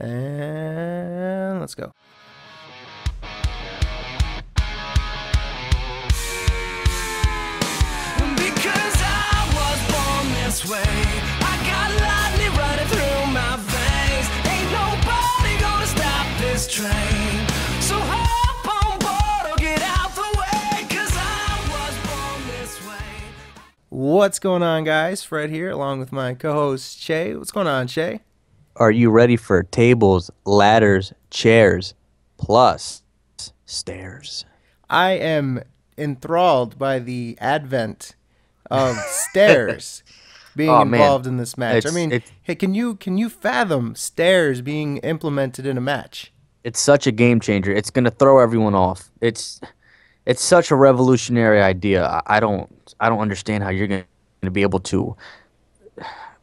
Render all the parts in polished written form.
And let's go. Because I was born this way, I got lightning running through my veins. Ain't nobody gonna stop this train. So hop on board or get out the way, 'cause I was born this way. What's going on, guys? Fred here, along with my co-host Shay. What's going on, Shay? Are you ready for tables, ladders, chairs, plus stairs? I am enthralled by the advent of stairs being Oh, man. involved in this match. It's- Hey, can you fathom stairs being implemented in a match? It's such a game changer. It's gonna throw everyone off. It's such a revolutionary idea. I don't understand how you're gonna be able to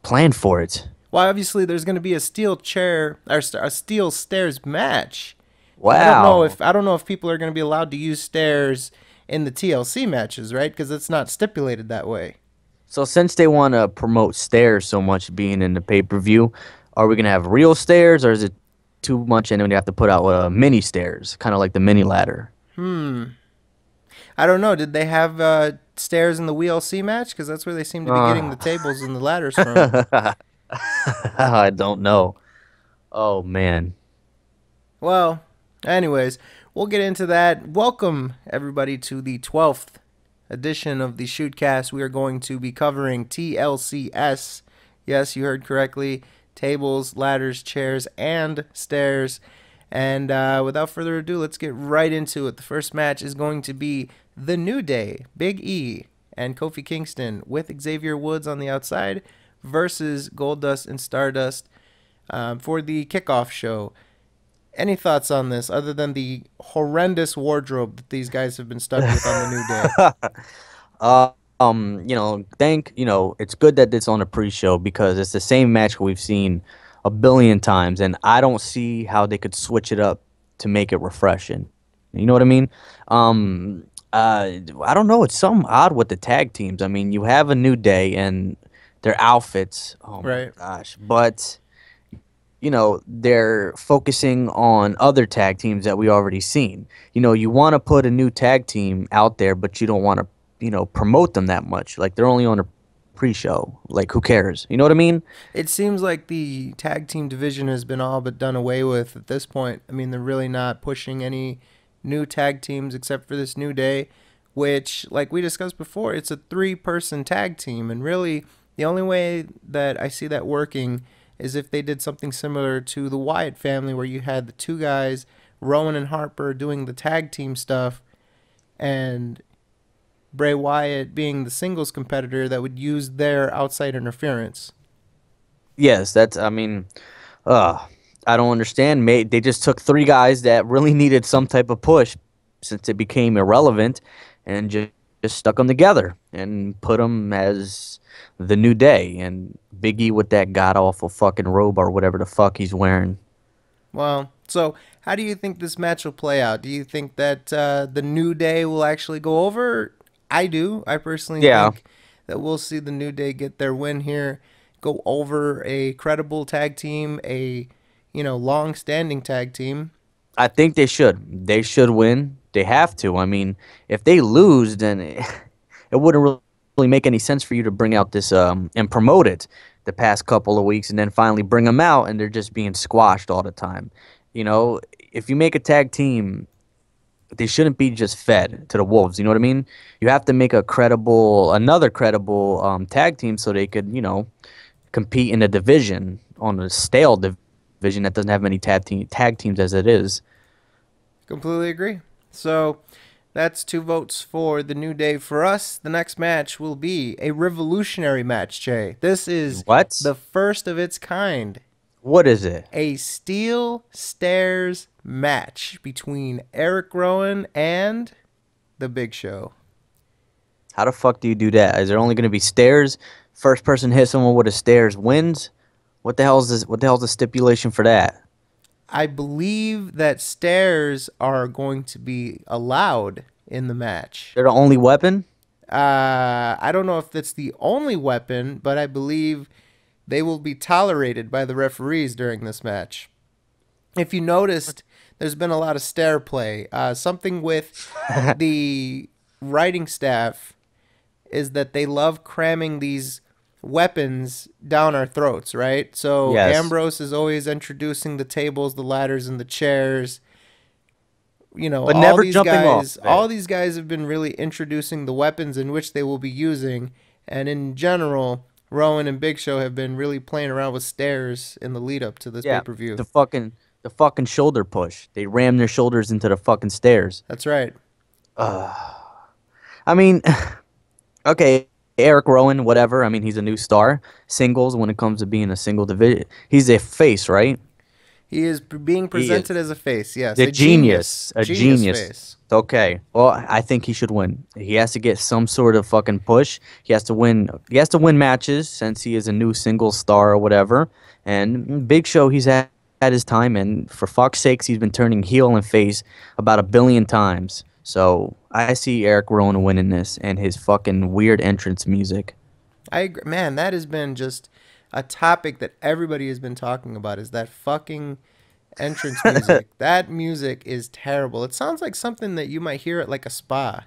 plan for it. Well, obviously, there's going to be a steel chair or a steel stairs match. Wow. I don't know if people are going to be allowed to use stairs in the TLC matches, right? Because it's not stipulated that way. So since they want to promote stairs so much being in the pay-per-view, are we gonna have real stairs, or is it too much and then we have to put out mini stairs, kind of like the mini ladder? I don't know. Did they have stairs in the WLC match? Because that's where they seem to be getting the tables and the ladders from. I don't know. Oh man. Well, anyways, we'll get into that. Welcome, everybody, to the 12th edition of the Shootcast. We are going to be covering TLCS. Yes, you heard correctly. Tables, ladders, chairs, and stairs. And without further ado, let's get right into it. The first match is going to be The New Day, Big E, and Kofi Kingston with Xavier Woods on the outside versus Goldust and Stardust for the kickoff show. Any thoughts on this other than the horrendous wardrobe that these guys have been stuck with on The New Day? It's good that it's on a pre-show because it's the same match we've seen a billion times, and I don't see how they could switch it up to make it refreshing. You know what I mean? I don't know. It's something odd with the tag teams. I mean, you have a New Day and their outfits. Oh my Right. gosh! But they're focusing on other tag teams that we already seen. You want to put a new tag team out there, but you don't want to, promote them that much. Like, they're only on a pre-show. Like, who cares? You know what I mean? It seems like the tag team division has been all but done away with at this point. I mean, they're really not pushing any new tag teams except for this New Day, which, like we discussed before, it's a 3-person tag team. And really, the only way that I see that working is if they did something similar to the Wyatt family, where you had the two guys, Rowan and Harper, doing the tag team stuff, and Bray Wyatt being the singles competitor that would use their outside interference. Yes, I don't understand. They just took 3 guys that really needed some type of push since they became irrelevant and just stuck them together and put them as the New Day, and Big E with that god-awful fucking robe or whatever the fuck he's wearing. Well, so how do you think this match will play out? Do you think that the New Day will actually go over? I do. I personally think that we'll see the New Day get their win here, go over a credible tag team, a long-standing tag team. I think they should. They should win. They have to. I mean, if they lose, then it wouldn't really make any sense for you to bring out this and promote it the past couple of weeks and then finally bring them out and they're just being squashed all the time. If you make a tag team, they shouldn't be just fed to the wolves. You know what I mean? You have to make another credible tag team so they could, compete in a division, on a stale division that doesn't have many tag teams as it is. Completely agree. So that's 2 votes for the New Day for us. The next match will be a revolutionary match, Jay. This is What? the first of its kind. What is it? A steel stairs match between Eric Rowan and the Big Show. How the fuck do you do that? Is there only going to be stairs? First person hit someone with a stairs wins? What the hell is this? What the hell's the stipulation for that? I believe that stairs are going to be allowed in the match. They're the only weapon? I don't know if that's the only weapon, but I believe they will be tolerated by the referees during this match. if you noticed, there's been a lot of stair play. Something with the writing staff is that they love cramming these weapons down our throats, right? So Yes, Ambrose is always introducing the tables, the ladders, and the chairs. You know, but never jumping off of all it. these guys have been really introducing the weapons in which they will be using, and in general, Rowan and Big Show have been really playing around with stairs in the lead up to this pay Yeah, per view. the fucking shoulder push. They ram their shoulders into the fucking stairs. That's right. I mean, okay, Eric Rowan, whatever. I mean, he's a new star. Singles, when it comes to being a single division, he's a face, right? He is being He presented is as a face, yes, the a genius, genius, a genius genius. face. Okay, well, I think he should win. He has to get some sort of fucking push. He has to win. He has to win matches since he is a new single star or whatever. And Big Show, he's had his time, and for fuck's sakes, he's been turning heel and face about 1 billion times. So I see Eric Rowan winning this, and his fucking weird entrance music. I agree. Man, that has been just a topic that everybody has been talking about. Is that fucking entrance music? That music is terrible. It sounds like something that you might hear at like a spa.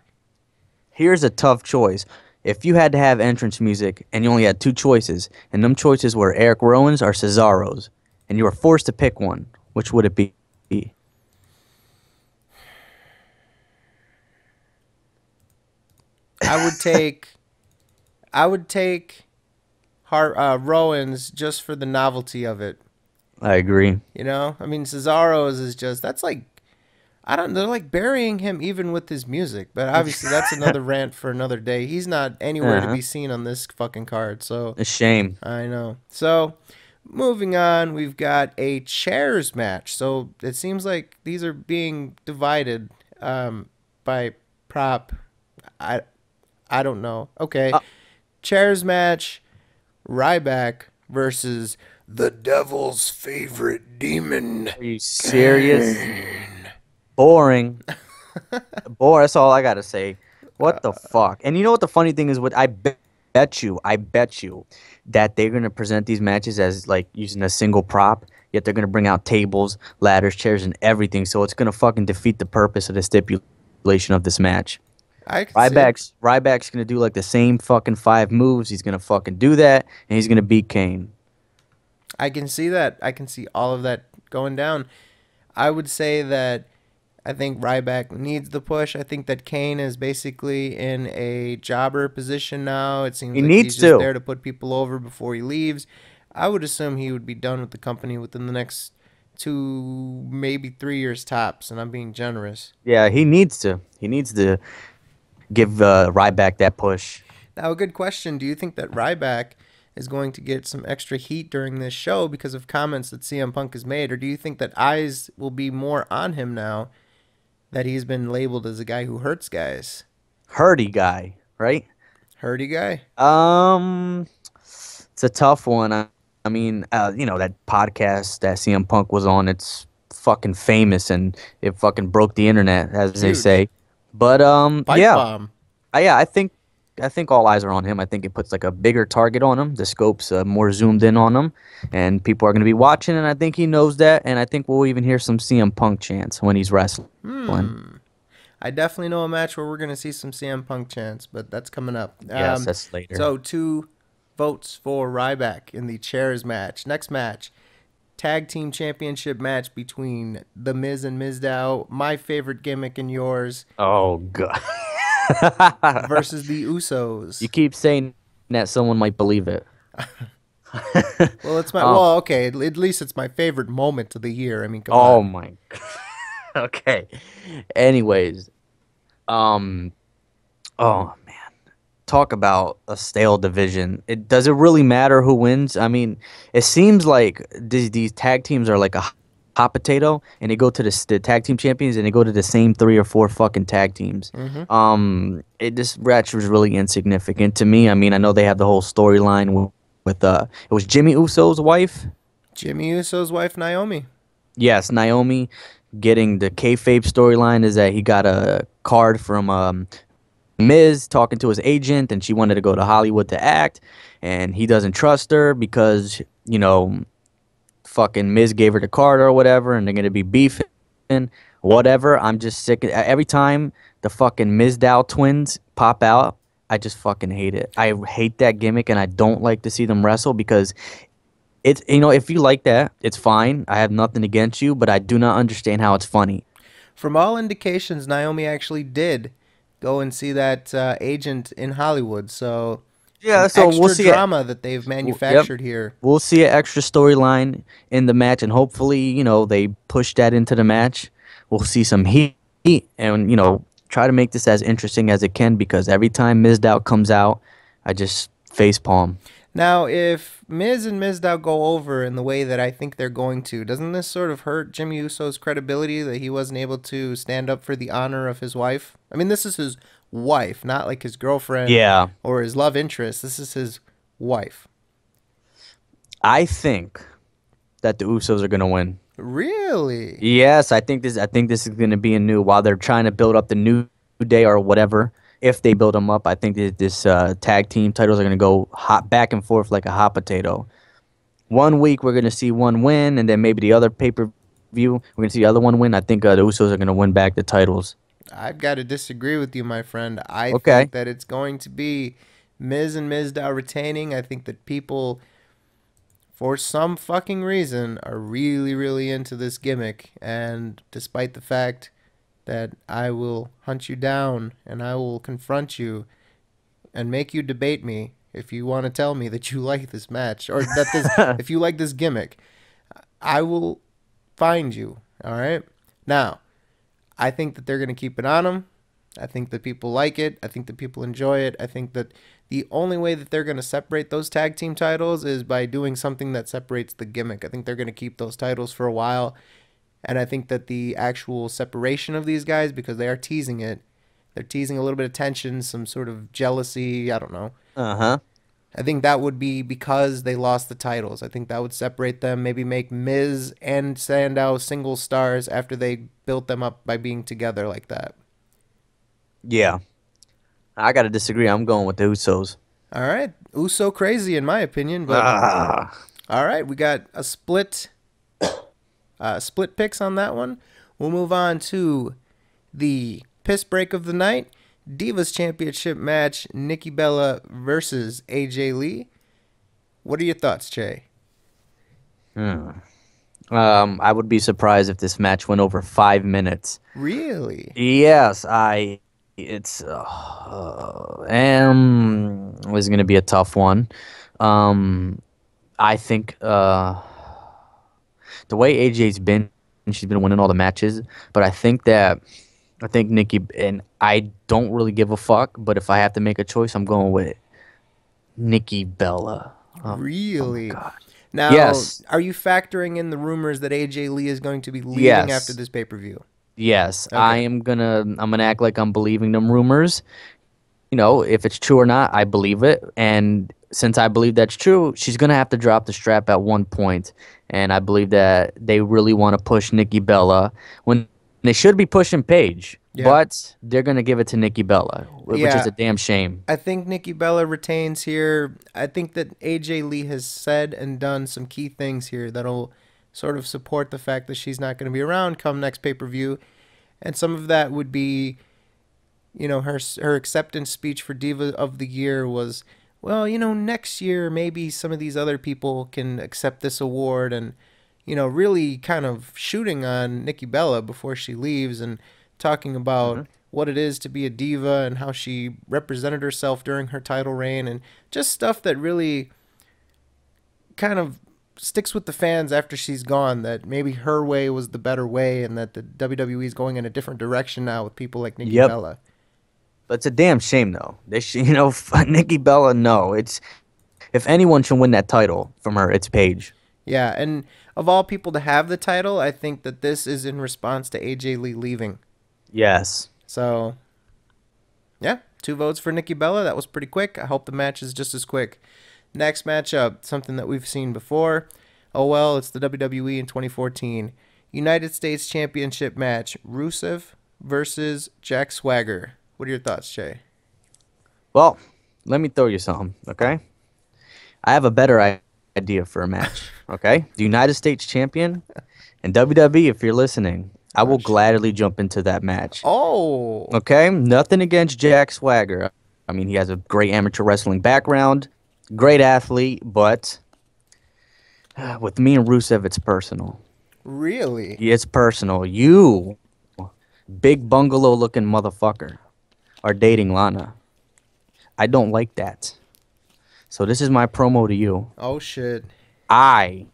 Here's a tough choice. If you had to have entrance music and you only had two choices, and them choices were Eric Rowan's or Cesaro's, and you were forced to pick one, which would it be? I would take, I would take Rowan's just for the novelty of it. I agree. You know, I mean, Cesaro's is just that's like I don't. They're like burying him even with his music. But obviously, that's another rant for another day. He's not anywhere to Uh-huh. be seen on this fucking card. So A shame. I know. So moving on, we've got a chairs match. So it seems like these are being divided by prop. I I don't know. Okay, Uh, chairs match. Ryback versus the devil's favorite demon. are you serious? Boring. Boring. That's all I gotta say. What the fuck? And you know what the funny thing is? What I bet you that they're gonna present these matches as like using a single prop. Yet they're gonna bring out tables, ladders, chairs, and everything. So it's gonna fucking defeat the purpose of the stipulation of this match. I can see it. Ryback's gonna do like the same fucking 5 moves. He's gonna fucking do that, and he's gonna beat Kane. I can see that. I can see all of that going down. I would say that I think Ryback needs the push. I think that Kane is basically in a jobber position now. It seems He like he's needs just to. there to put people over before he leaves. I would assume he would be done with the company within the next 2, maybe 3 years tops, and I'm being generous. Yeah, he needs to. He needs to give Ryback that push. Now, a good question. Do you think that Ryback is going to get some extra heat during this show because of comments that CM Punk has made? Or do you think that eyes will be more on him now that he's been labeled as a guy who hurts guys? Hurdy guy, right? Hurty guy? It's a tough one. I mean, that podcast that CM Punk was on. It's fucking famous and it fucking broke the internet, as they Huge. say. But Pipe yeah, bomb. yeah. I think all eyes are on him. I think it puts like a bigger target on him. The scope's more zoomed in on him, and people are going to be watching. And I think he knows that. And I think we'll even hear some CM Punk chants when he's wrestling. I definitely know a match where we're going to see some CM Punk chants, but that's coming up. Yes, that's later. So 2 votes for Ryback in the chairs match. Next match, tag team championship match between The Miz and Mizdow, my favorite gimmick and yours, Oh god. versus the Usos. You keep saying that someone might believe it. Well, it's my Oh. well, okay. At least it's my favorite moment of the year. I mean, come Oh on. my. Okay. Anyways, um, oh man, talk about a stale division. Does it really matter who wins? I mean, it seems like these tag teams are like a hot potato, and they go to the tag team champions, and they go to the same 3 or 4 fucking tag teams. This match was really insignificant to me. I mean, I know they have the whole storyline with it was Jimmy Uso's wife. Jimmy Uso's wife Naomi. Yes, Naomi getting the kayfabe storyline is that he got a card from Miz talking to his agent, and she wanted to go to Hollywood to act, and he doesn't trust her because fucking Miz gave her the card or whatever, and they're gonna be beefing, whatever. I'm just sick. Every time the fucking Mizdow twins pop out, I just fucking hate it. I hate that gimmick, and I don't like to see them wrestle because it's, if you like that, it's fine. I have nothing against you, but I do not understand how it's funny. From all indications, Naomi actually did go and see that agent in Hollywood. So Yeah, some so we'll extra see it. drama that they've Yep. manufactured here. We'll see an extra storyline in the match, and hopefully, they push that into the match. We'll see some heat, and try to make this as interesting as it can because every time Mizdow comes out, I just face palm. Now, if Miz and Mizdow go over in the way that I think they're going to, doesn't this sort of hurt Jimmy Uso's credibility that he wasn't able to stand up for the honor of his wife? I mean, this is his wife, not like his girlfriend Yeah, or his love interest. This is his wife. I think that the Usos are gonna win. Really? Yes, I think this is gonna be a new while they're trying to build up the new day or whatever. If they build them up, I think that this tag team titles are gonna go hot back and forth like a hot potato. One week we're gonna see one win, and then maybe the other pay-per-view we're gonna see the other one win. I think the Usos are gonna win back the titles. I've got to disagree with you, my friend. I Okay. think that it's going to be Miz and Mizdow retaining. I think that people, for some fucking reason, are really, really into this gimmick. And despite the fact that I will hunt you down and I will confront you and make you debate me if you want to tell me that you like this match or that this, if you like this gimmick, I will find you. All right. Now, I think that they're going to keep it on them. I think that people like it. I think that people enjoy it. I think that the only way that they're going to separate those tag team titles is by doing something that separates the gimmick. I think they're going to keep those titles for a while. And I think that the actual separation of these guys, because they are teasing it, they're teasing a little bit of tension, some sort of jealousy. I don't know. Uh-huh. I think that would be because they lost the titles. I think that would separate them, maybe make Miz and Sandow single stars after they built them up by being together like that. Yeah. I gotta disagree. I'm going with the Usos. All right. Uso crazy in my opinion, but Ah. all right, we got a split picks on that one. We'll move on to the piss break of the night. Divas Championship match, Nikki Bella versus AJ Lee. What are your thoughts, Che? I would be surprised if this match went over 5 minutes. Really? Yes, it's was gonna be a tough one. I think the way AJ's been, she's been winning all the matches, but I think Nikki, and I don't really give a fuck, but if I have to make a choice, I'm going with Nikki Bella. Really? God. Now, Yes. are you factoring in the rumors that AJ Lee is going to be leaving Yes. after this pay-per-view? Yes, Okay. I'm gonna act like I'm believing them rumors. If it's true or not, I believe it. And since I believe that's true, she's gonna have to drop the strap at one point. And I believe that they really want to push Nikki Bella when they should be pushing Paige. Yeah. But they're gonna give it to Nikki Bella, which Yeah. is a damn shame. I think Nikki Bella retains here. I think that AJ Lee has said and done some key things here that'll sort of support the fact that she's not going to be around come next pay-per-view. And some of that would be, her acceptance speech for Diva of the Year was, well, next year maybe some of these other people can accept this award and, really kind of shooting on Nikki Bella before she leaves and talking about what it is to be a diva and how she represented herself during her title reign and just stuff that really kind of sticks with the fans after she's gone, that maybe her way was the better way and that the WWE is going in a different direction now with people like Nikki Yep. Bella. But it's a damn shame though. Nikki Bella. No, if anyone should win that title from her, it's Paige. Yeah, and of all people to have the title, I think that this is in response to AJ Lee leaving. Yes. So, yeah, 2 votes for Nikki Bella. That was pretty quick. I hope the match is just as quick. Next matchup, something that we've seen before. Oh, well, it's the WWE in 2014. United States Championship match, Rusev versus Jack Swagger. What are your thoughts, Jay? Well, let me throw you something, okay? I have a better idea for a match. Okay, the United States champion and WWE. If you're listening, I will gladly jump into that match. Oh, Okay, nothing against Jack Swagger. I mean, he has a great amateur wrestling background, great athlete, but with me and Rusev, it's personal. really? It's personal. You, big bungalow looking motherfucker, are dating Lana. I don't like that. So this is my promo to you. Oh shit. I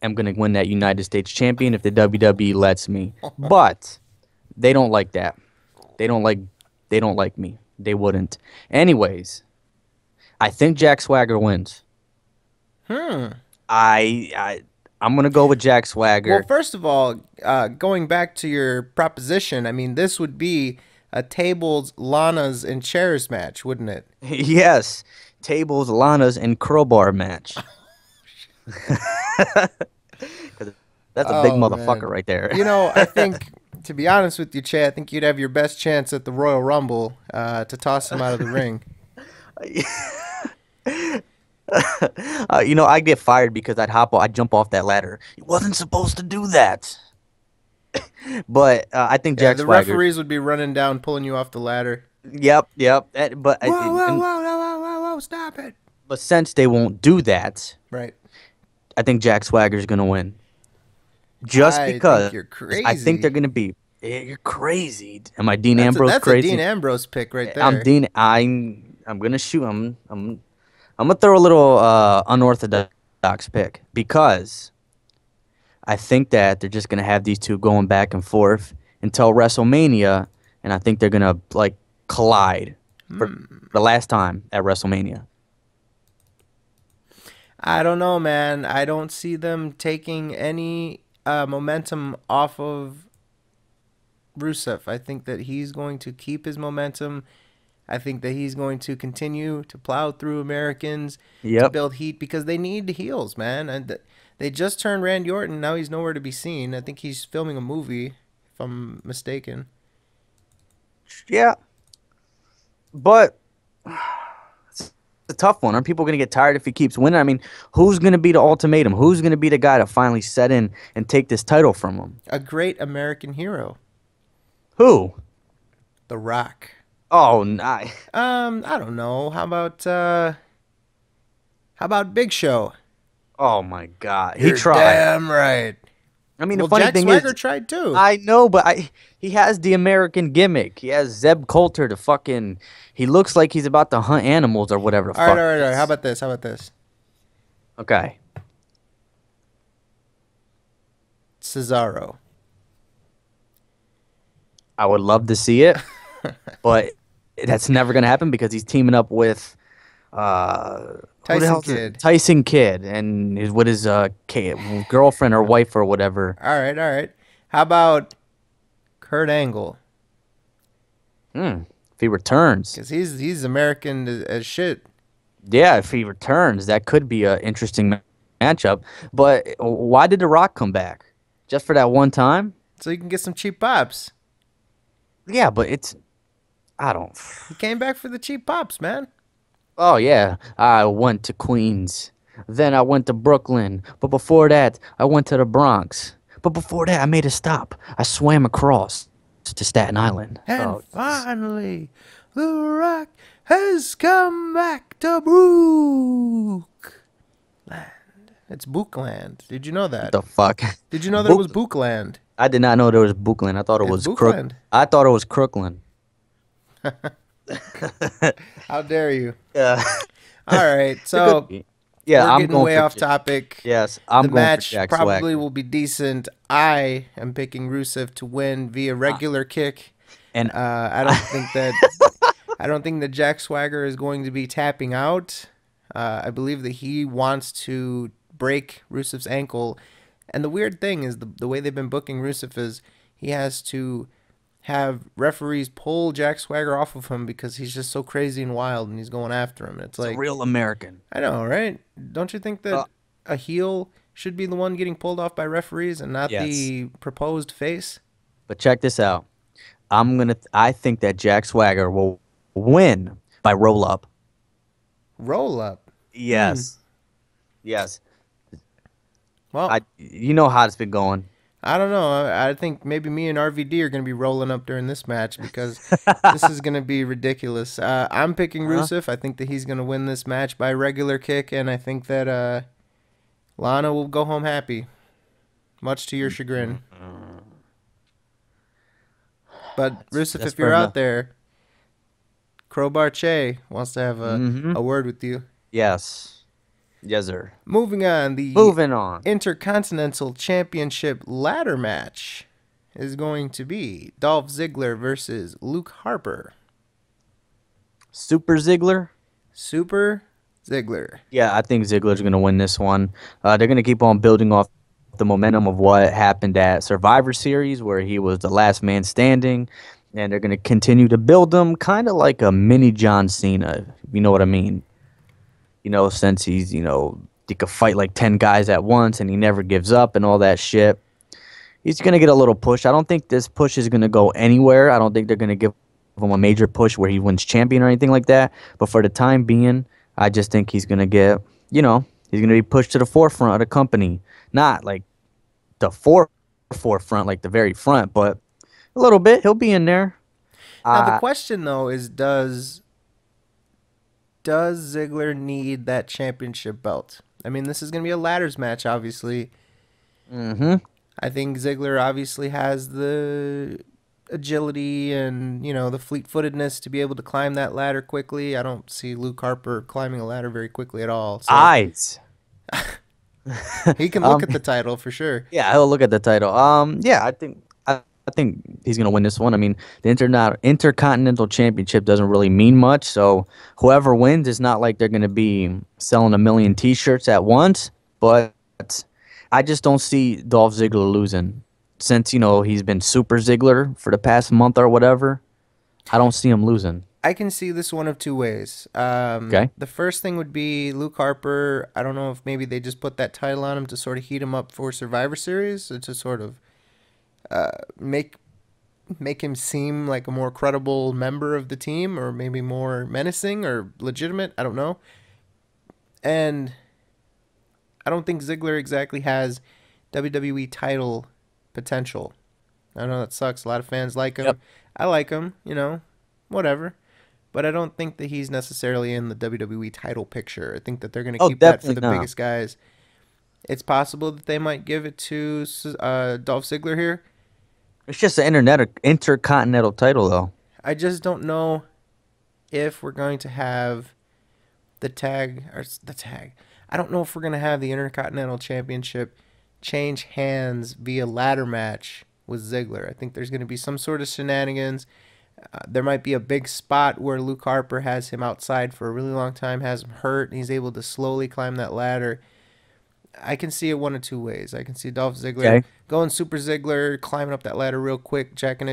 am gonna win that United States champion if the WWE lets me. But they don't like that. They don't like me. They wouldn't. Anyways, I think Jack Swagger wins. I'm gonna go with Jack Swagger. Well, first of all, going back to your proposition, I mean, this would be a tables, Lana's, and chairs match, wouldn't it? Yes, tables, Lana's, and crowbar match. 'Cause that's a big Oh, motherfucker man. right there. You know, I think, to be honest with you, Che, I think you'd have your best chance at the Royal Rumble to toss him out of the ring. I'd get fired because I'd jump off that ladder. You wasn't supposed to do that. But I think Yeah, Jack the Swagger. referees would be running down, pulling you off the ladder. Yep. But Whoa, stop it. but since they won't do that, Right. I think Jack Swagger's gonna win. Just I because think you're crazy. I think they're gonna be. Yeah, you're crazy. Am I Dean That's Ambrose a crazy? Dean Ambrose pick right there. I'm Dean. I'm gonna shoot. I'm gonna throw a little unorthodox pick because I think that they're just gonna have these two going back and forth until WrestleMania, and I think they're gonna like collide for the last time at WrestleMania. I don't know, man. I don't see them taking any momentum off of Rusev. I think that he's going to keep his momentum. I think that he's going to continue to plow through Americans to Yep. build heat because they need heels, man. And they just turned Randy Orton. Now he's nowhere to be seen. I think he's filming a movie, if I'm mistaken. Yeah. But it's a tough one. Aren't people going to get tired if he keeps winning? I mean, who's going to be the ultimatum? Who's going to be the guy to finally set in and take this title from him? A great American hero, Who? The Rock. Oh, nah. I don't know. How about Big Show? Oh my God. He You're tried. damn right. I mean, Well, the funny Jack thing Swagger is, tried too. I know, but he has the American gimmick. He has Zeb Coulter to fucking. He looks like he's about to hunt animals or whatever the All fuck. right, all right, all right. it is. How about this? How about this? Okay. Cesaro. I would love to see it, but that's never gonna happen because he's teaming up with who the Tyson hell's it? Kidd. Tyson Kidd, and with his girlfriend or wife or whatever. All right, all right. How about Kurt Angle? If he returns, Because he's American as shit. yeah, if he returns, that could be an interesting matchup. But why did The Rock come back? Just for that one time? So you can get some cheap pops. Yeah, but I don't. He came back for the cheap pops, man. Oh yeah, I went to Queens, then I went to Brooklyn, but before that, I went to the Bronx. But before that, I made a stop. I swam across to Staten Island. And Oh, finally, The Rock has come back to Brookland. It's Bookland. Did you know that? the fuck? Did you know there was Bookland? I did not know there was Brooklyn. I thought it It's was Crook. Bookland. I thought it was Crooklyn. How dare you? Yeah. All right, so Yeah, we're I'm getting going way for off topic. Yes, I'm The going match for Jack probably Swagger. will be decent. I am picking Rusev to win via regular kick. And I don't think that Jack Swagger is going to be tapping out. I believe that he wants to break Rusev's ankle. And the weird thing is the way they've been booking Rusev is he has to have referees pull Jack Swagger off of him because he's just so crazy and wild and he's going after him. It's like, real American. I know, right? Don't you think that a heel should be the one getting pulled off by referees and not Yes. the proposed face? But check this out. I think that Jack Swagger will win by roll up. Roll up. Yes. Yes. Well, You know how it's been going. I don't know. I think maybe me and RVD are going to be rolling up during this match because this is going to be ridiculous. I'm picking Huh? Rusev. I think that he's going to win this match by regular kick, and I think that Lana will go home happy, much to your chagrin. But Rusev, That's if fair you're out enough. there, Crowbar Che wants to have Mm-hmm. a word with you. Yes. Yes, sir. Moving on, the Moving on. Intercontinental Championship ladder match is going to be Dolph Ziggler versus Luke Harper. Super Ziggler. Super Ziggler. Yeah, I think Ziggler's going to win this one. They're going to keep on building off the momentum of what happened at Survivor Series, where he was the last man standing, and they're going to continue to build him kind of like a mini John Cena. You know what I mean? Since he's, he could fight like 10 guys at once and he never gives up and all that shit. He's going to get a little push. I don't think this push is going to go anywhere. I don't think they're going to give him a major push where he wins champion or anything like that. But for the time being, I just think he's going to get, he's going to be pushed to the forefront of the company. Not like the forefront, like the very front, but a little bit. He'll be in there. Now the Uh, question though is does Ziggler need that championship belt? I mean, this is going to be a ladders match, obviously. mm-hmm. I think Ziggler obviously has the agility and, the fleet-footedness to be able to climb that ladder quickly. I don't see Luke Harper climbing a ladder very quickly at all. So Eyes. he can look Um, at the title for sure. Yeah, I'll look at the title. Yeah, I think he's gonna win this one. I mean, the Intercontinental Championship doesn't really mean much, so whoever wins, it's not like they're gonna be selling a million T-shirts at once. But I just don't see Dolph Ziggler losing, since he's been Super Ziggler for the past month or whatever. I don't see him losing. I can see this one of two ways. Okay. The first thing would be Luke Harper. I don't know if maybe they just put that title on him to sort of heat him up for Survivor Series, or to sort of make him seem like a more credible member of the team, or maybe more menacing or legitimate. I don't know. And I don't think Ziggler exactly has WWE title potential. I know that sucks. A lot of fans like him. Yep. I like him, whatever. But I don't think that he's necessarily in the WWE title picture. I think that they're going to Oh, keep that for definitely the not. biggest guys. It's possible that they might give it to Dolph Ziggler here. It's just an intercontinental title, though. I just don't know if we're going to have the tag or the tag. I don't know if we're going to have the Intercontinental Championship change hands via ladder match with Ziggler. I think there's going to be some sort of shenanigans. There might be a big spot where Luke Harper has him outside for a really long time, has him hurt, and he's able to slowly climb that ladder. I can see it one of two ways. I can see Dolph Ziggler Okay. going Super Ziggler, climbing up that ladder real quick, grabbing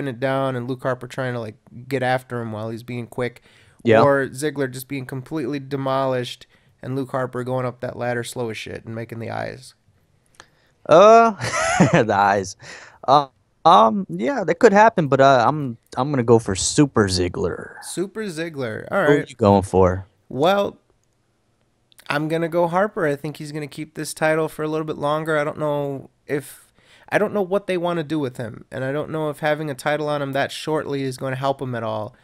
it down, and Luke Harper trying to like get after him while he's being quick, Yeah. or Ziggler just being completely demolished and Luke Harper going up that ladder slow as shit and making the eyes. Uh, the eyes. Yeah, that could happen, but I'm gonna go for Super Ziggler. Super Ziggler. All Who are right. you going for? Well, I'm gonna go Harper. I think he's gonna keep this title for a little bit longer. I don't know what they want to do with him, and I don't know if having a title on him that shortly is going to help him at all.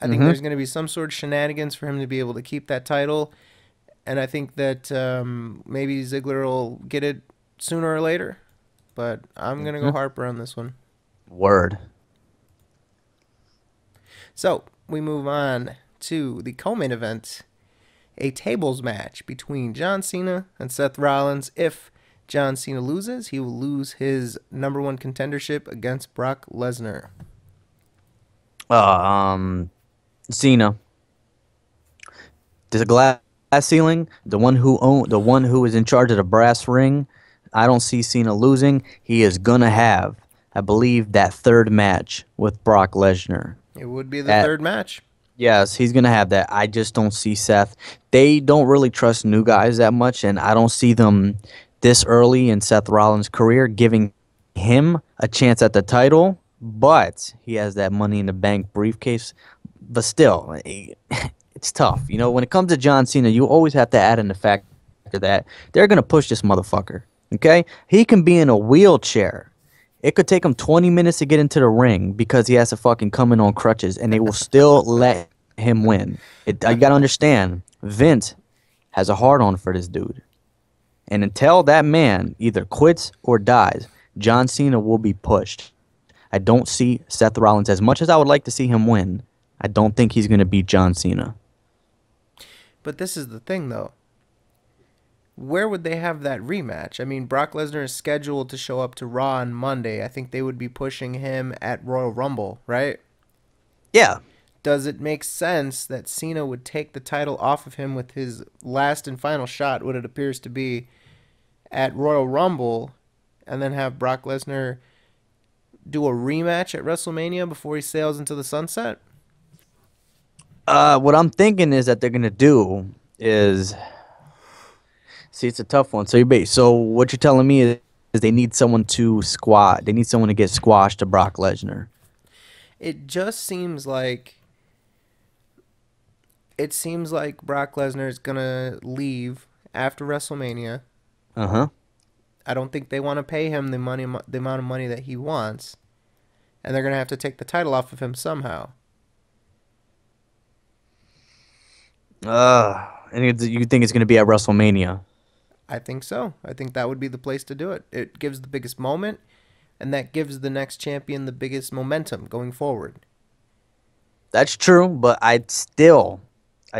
I think Mm-hmm. there's going to be some sort of shenanigans for him to be able to keep that title, and I think that maybe Ziggler will get it sooner or later. But I'm gonna go Mm-hmm. Harper on this one. Word. So we move on to the co-main event, a tables match between John Cena and Seth Rollins. If John Cena loses, he will lose his number one contendership against Brock Lesnar. Cena. The glass ceiling, the one who is in charge of the brass ring. I don't see Cena losing. He is gonna have, I believe, that third match with Brock Lesnar. It would be the That- third match. Yes, he's gonna have that. I just don't see Seth. They don't really trust new guys that much, and I don't see them this early in Seth Rollins' career giving him a chance at the title. But he has that Money in the Bank briefcase. But still, it's tough. When it comes to John Cena, you always have to add in the fact that, they're going to push this motherfucker. Okay? He can be in a wheelchair. It could take him 20 minutes to get into the ring because he has to fucking come in on crutches, and they will still let him win. You got to understand, Vince has a hard on for this dude. And until that man either quits or dies, John Cena will be pushed. I don't see Seth Rollins, as much as I would like to see him win, I don't think he's going to beat John Cena. But this is the thing, though. Where would they have that rematch? I mean, Brock Lesnar is scheduled to show up to Raw on Monday. I think they would be pushing him at Royal Rumble, right? Yeah. Does it make sense that Cena would take the title off of him with his last and final shot, what it appears to be, at Royal Rumble, and then have Brock Lesnar do a rematch at WrestleMania before he sails into the sunset? What I'm thinking is that they're going to do is... See, it's a tough one. So what you're telling me is they need someone to squat. They need someone to get squashed to Brock Lesnar. It just seems like... It seems like Brock Lesnar is going to leave after WrestleMania. Uh-huh. I don't think they want to pay him the amount of money that he wants. And they're going to have to take the title off of him somehow. And you think it's going to be at WrestleMania? I think so. I think that would be the place to do it. It gives the biggest moment, and that gives the next champion the biggest momentum going forward. That's true, but I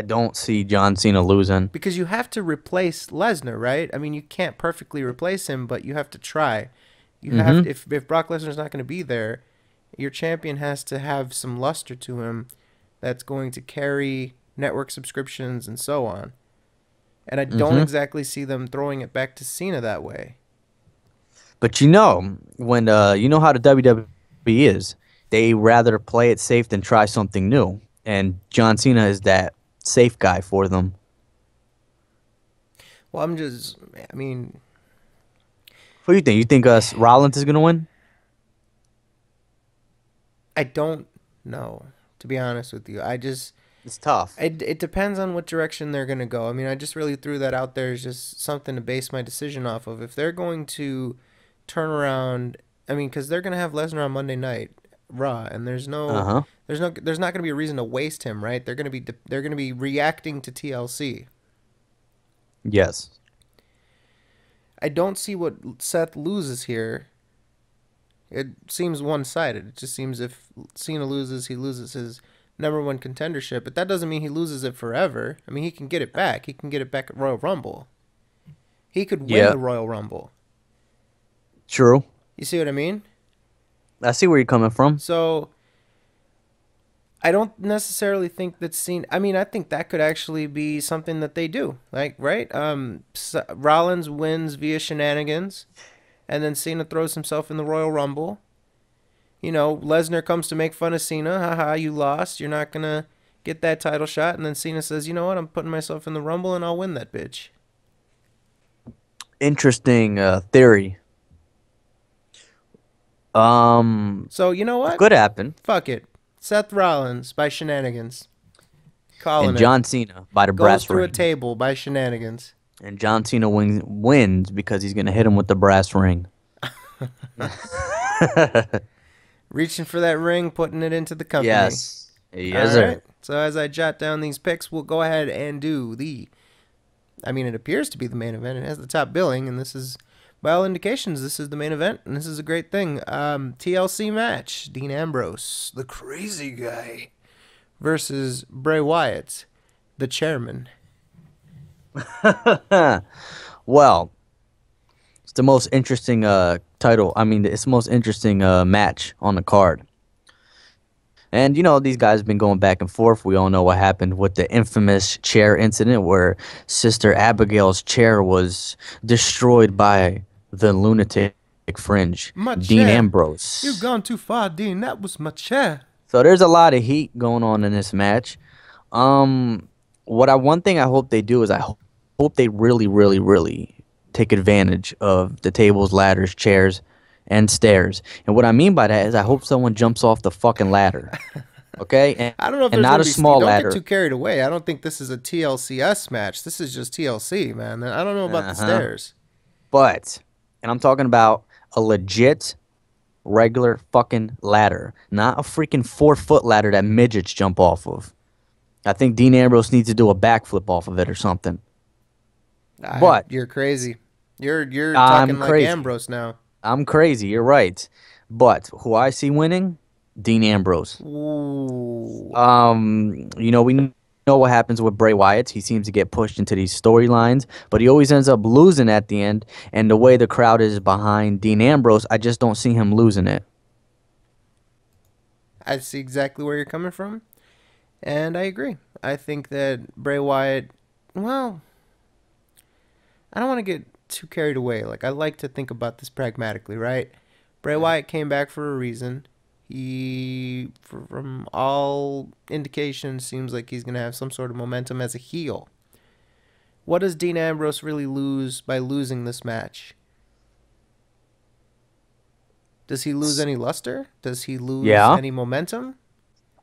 don't see John Cena losing. Because you have to replace Lesnar, right? I mean, you can't perfectly replace him, but you have to try. You have if Brock Lesnar's not going to be there, your champion has to have some luster to him that's going to carry network subscriptions and so on. And I don't exactly see them throwing it back to Cena that way. But when you know how the WWE is, they rather play it safe than try something new. And John Cena is that safe guy for them. Well, I mean... What do you think? You think Rollins is going to win? I don't know, to be honest with you. It's tough. It depends on what direction they're going to go. I mean, I just really threw that out there as just something to base my decision off of. If they're going to turn around, I mean, because they're going to have Lesnar on Monday Night Raw, and there's not going to be a reason to waste him, right? They're going to be reacting to TLC. Yes. I don't see what Seth loses here. It seems one-sided. It just seems if Cena loses, he loses his #1 contendership, but that doesn't mean he loses it forever. I mean, he can get it back. He can get it back at Royal Rumble. He could win the Royal Rumble. True. You see what I mean? I see where you're coming from. So, I don't necessarily think that Cena... I mean, I think that could actually be something that they do. Like, right? Rollins wins via shenanigans, and then Cena throws himself in the Royal Rumble. You know, Lesnar comes to make fun of Cena. Haha, you lost. You're not going to get that title shot. And then Cena says, you know what? I'm putting myself in the Rumble and I'll win that bitch. Interesting theory. So, you know what? Could happen. Fuck it. Seth Rollins by shenanigans. Calling and it. John Cena by the brass goes through ring. a table by shenanigans. And John Cena wins because he's going to hit him with the brass ring. Reaching for that ring, putting it into the company. Yes. Yes, sir. Right. So as I jot down these picks, we'll go ahead and do it appears to be the main event. It has the top billing, and this is, by all indications, this is the main event, and this is a great thing. TLC match, Dean Ambrose, the crazy guy, versus Bray Wyatt, the chairman. Well, it's the most interesting it's the most interesting match on the card. And, you know, these guys have been going back and forth. We all know what happened with the infamous chair incident where Sister Abigail's chair was destroyed by the lunatic fringe, My Dean chair. Ambrose. You've gone too far, Dean. That was my chair. So there's a lot of heat going on in this match. One thing I hope they do is I hope they really, really, really take advantage of the tables, ladders, chairs, and stairs. And what I mean by that is I hope someone jumps off the fucking ladder. Okay, and, I don't know if and there's not gonna a be. small Don't get ladder. too carried away. I don't think this is a TLCS match. This is just TLC, man. I don't know about the Uh huh. stairs. But, and I'm talking about a legit regular fucking ladder, not a freaking 4 foot ladder that midgets jump off of. I think Dean Ambrose needs to do a backflip off of it or something. But You're crazy. You're I'm talking like crazy. Ambrose now. I'm crazy. You're right. But who I see winning, Dean Ambrose. Ooh. We know what happens with Bray Wyatt. He seems to get pushed into these storylines, but he always ends up losing at the end. And the way the crowd is behind Dean Ambrose, I just don't see him losing it. I see exactly where you're coming from, and I agree. I think that Bray Wyatt. Well, I don't want to get too carried away. Like I like to think about this pragmatically, right? Bray Wyatt came back for a reason. From all indications, seems like he's gonna have some sort of momentum as a heel. What does Dean Ambrose really lose by losing this match? Does he lose any luster? Does he lose Yeah, any momentum?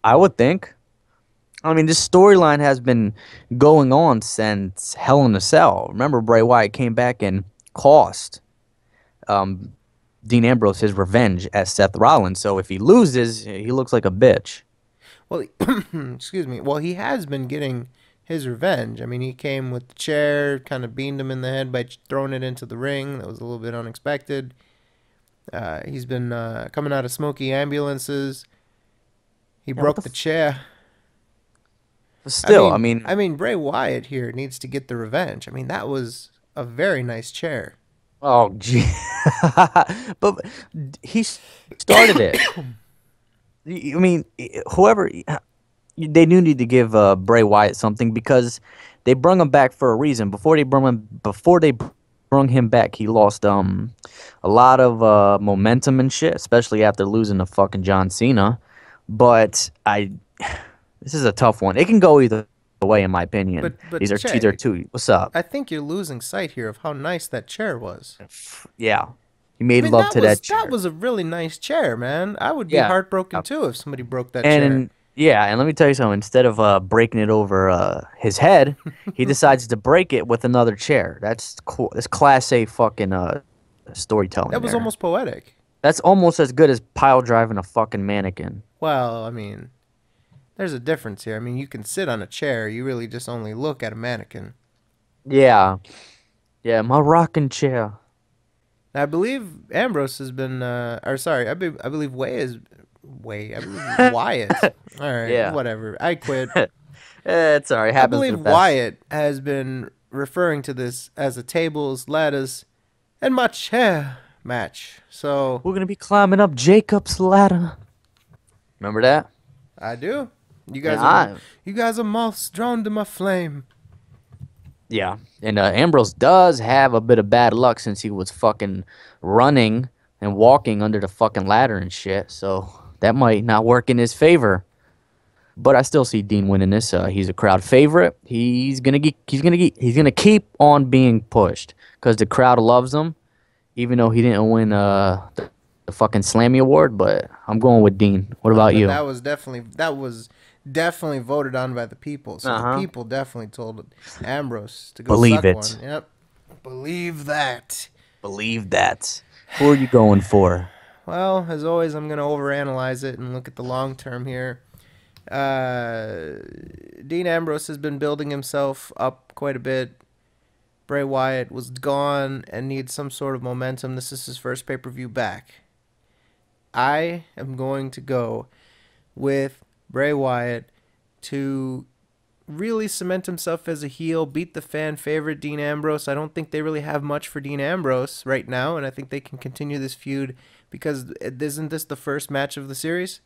I would think. I mean, this storyline has been going on since Hell in a Cell. Remember, Bray Wyatt came back and cost um, Dean Ambrose his revenge at Seth Rollins. So if he loses, he looks like a bitch. Well, excuse me. Well, he has been getting his revenge. I mean, he came with the chair, kind of beamed him in the head by throwing it into the ring. That was a little bit unexpected. He's been coming out of smoky ambulances. He Yeah, what broke the chair. But still, I mean, I mean, Bray Wyatt here needs to get the revenge. I mean, that was a very nice chair. oh, gee. But he started it. I mean, whoever they do need to give Bray Wyatt something because they brung him back for a reason. Before they brung him back, he lost a lot of momentum and shit, especially after losing to fucking John Cena. But this is a tough one. It can go either way, in my opinion. But These are Jay, two. What's up? I think you're losing sight here of how nice that chair was. Yeah, he I made mean, love to that chair. that was a really nice chair, man. I would be Yeah. heartbroken too if somebody broke that chair. And yeah, and let me tell you something. Instead of breaking it over his head, he decides to break it with another chair. That's cool. That's class A fucking storytelling. That was there. almost poetic. That's almost as good as pile driving a fucking mannequin. Well, I mean, there's a difference here. I mean, you can sit on a chair. You really just only look at a mannequin. Yeah, yeah, my rocking chair. I believe Ambrose has been, or sorry, I believe I believe Wyatt. All right, Yeah, whatever. I quit. it's alright. I Happens to believe the best. Wyatt has been referring to this as a tables, ladders, and my chair match. So We're gonna be climbing up Jacob's ladder. Remember that? I do. Yeah, You guys are moths drawn to my flame. Yeah, and Ambrose does have a bit of bad luck since he was fucking running and walking under the fucking ladder and shit. So that might not work in his favor. But I still see Dean winning this. He's a crowd favorite. He's gonna keep on being pushed because the crowd loves him, even though he didn't win the fucking Slammy Award. But I'm going with Dean. What about But you? that was definitely voted on by the people. So the Uh-huh. people definitely told Ambrose to go Believe suck it. one. Yep. Believe that. Believe that. Who are you going for? Well, as always, I'm going to overanalyze it and look at the long term here. Dean Ambrose has been building himself up quite a bit. Bray Wyatt was gone and needs some sort of momentum. This is his first pay-per-view back. I am going to go with Bray Wyatt to really cement himself as a heel, beat the fan favorite Dean Ambrose. I don't think they really have much for Dean Ambrose right now, and I think they can continue this feud because isn't this the first match of the series?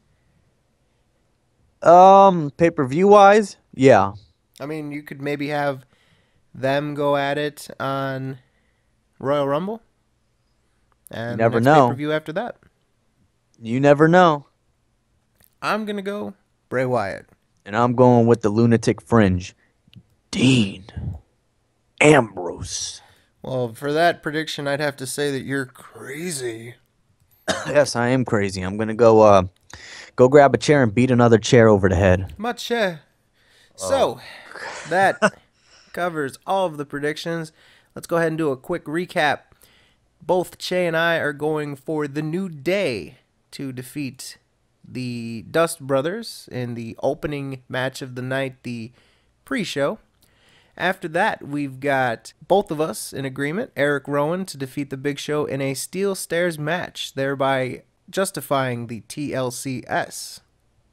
Pay-per-view wise, yeah. I mean, you could maybe have them go at it on Royal Rumble, and Never the next know. pay-per-view after that. You never know. I'm gonna go Bray Wyatt. And I'm going with the lunatic fringe. Dean Ambrose. Well, for that prediction, I'd have to say that you're crazy. Yes, I am crazy. I'm gonna go Go grab a chair and beat another chair over the head. Much. So, that covers all of the predictions. Let's go ahead and do a quick recap. Both Che and I are going for the New Day to defeat the Dust Brothers in the opening match of the night, the pre-show. After that, we've got both of us in agreement, Eric Rowan to defeat the Big Show in a steel stairs match, thereby justifying the TLCS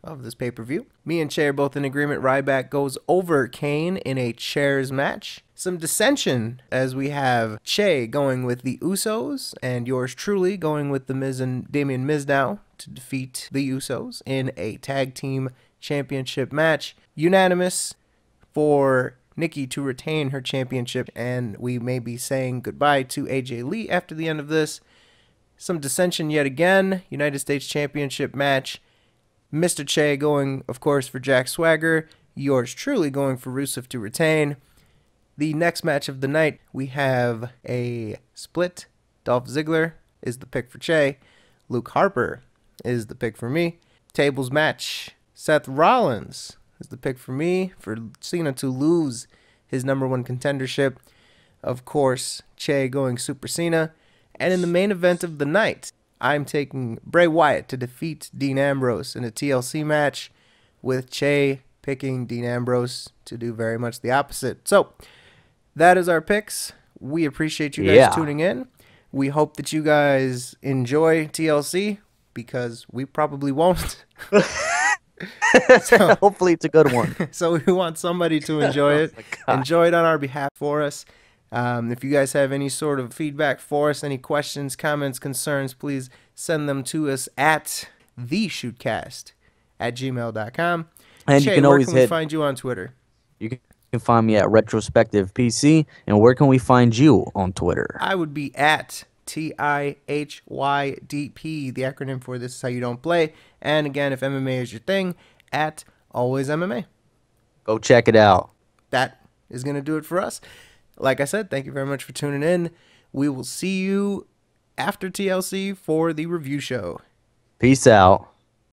of this pay-per-view. Me and Che are both in agreement. Ryback goes over Kane in a chairs match. Some dissension as we have Che going with the Usos and yours truly going with the Miz and Damian Mizdow to defeat the Usos in a tag team championship match. Unanimous for Nikki to retain her championship, and we may be saying goodbye to AJ Lee after the end of this. Some dissension yet again. United States Championship match. Mr. Che going, of course, for Jack Swagger. Yours truly going for Rusev to retain. The next match of the night, we have a split. Dolph Ziggler is the pick for Che. Luke Harper is the pick for me. Tables match. Seth Rollins is the pick for me for Cena to lose his #1 contendership. Of course, Che going Super Cena. And in the main event of the night, I'm taking Bray Wyatt to defeat Dean Ambrose in a TLC match, with Che picking Dean Ambrose to do very much the opposite. So, that is our picks. We appreciate you guys tuning in. We hope that you guys enjoy TLC, because we probably won't. So, hopefully it's a good one. So we want somebody to enjoy it. Enjoy it on our behalf for us. If you guys have any sort of feedback for us, any questions, comments, concerns, please send them to us at theshootcast@gmail.com. And Che, you can where always can we find you on Twitter? You can find me at Retrospective PC. And where can we find you on Twitter? I would be at TIHYDP, the acronym for This Is How You Don't Play. And again, if MMA is your thing, at Always MMA. Go check it out. That is going to do it for us. Like I said, thank you very much for tuning in. We will see you after TLC for the review show. Peace out.